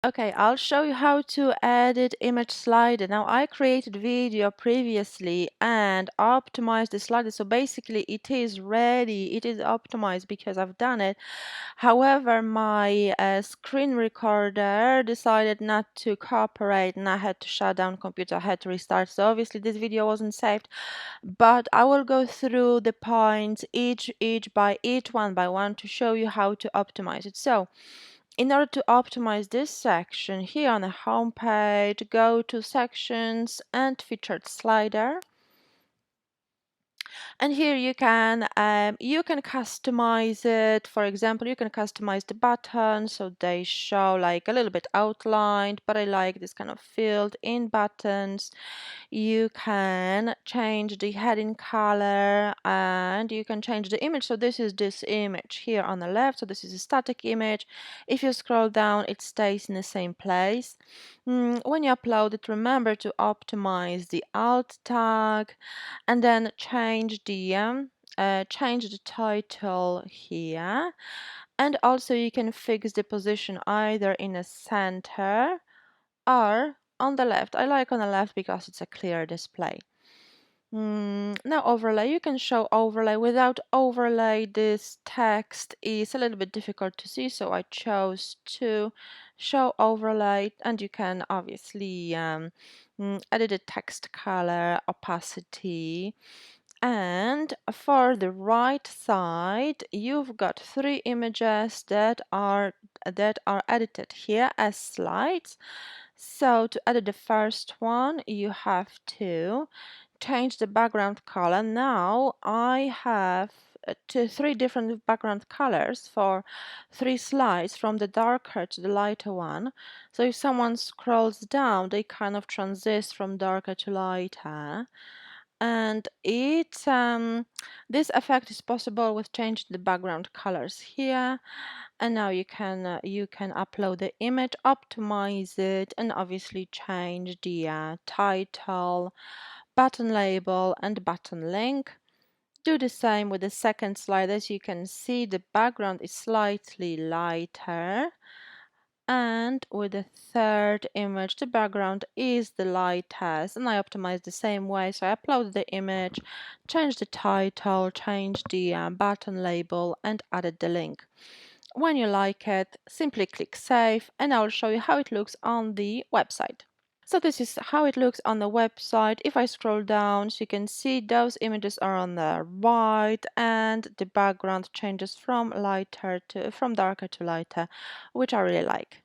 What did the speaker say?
Okay, I'll show you how to edit image slider. Now, I created video previously and optimized the slider. So basically it is ready, it is optimized because I've done it. However, my screen recorder decided not to cooperate and I had to shut down computer, I had to restart. So obviously this video wasn't saved, but I will go through the points each one by one to show you how to optimize it. So in order to optimize this section, here on the home page, go to sections and featured slider. And here you can customize it. For example, you can customize the buttons so they show like a little bit outlined, but I like this kind of filled in buttons. You can change the heading color and you can change the image. So this is this image here on the left. So this is a static image. If you scroll down, it stays in the same place. When you upload it, remember to optimize the alt tag and then change the title here. And also you can fix the position either in the center or on the left. I like on the left because it's a clear display. Now overlay, you can show overlay. Without overlay, this text is a little bit difficult to see, so I chose to show overlay, and you can obviously edit the text color, opacity. And for the right side, you've got three images that are edited here as slides. So to edit the first one, you have to change the background color. Now I have three different background colors for three slides from the darker to the lighter one. So if someone scrolls down, they kind of transit from darker to lighter. And this effect is possible with changing the background colors here. And now you can upload the image, optimize it, and obviously change the title, button label, and button link. Do the same with the second slide. As you can see, the background is slightly lighter. And with the third image, the background is the lightest, and I optimized the same way. So I uploaded the image, changed the title, changed the button label, and added the link. When you like it, simply click save, and I'll show you how it looks on the website. So this is how it looks on the website. If I scroll down, so you can see those images are on the right and the background changes from darker to lighter, which I really like.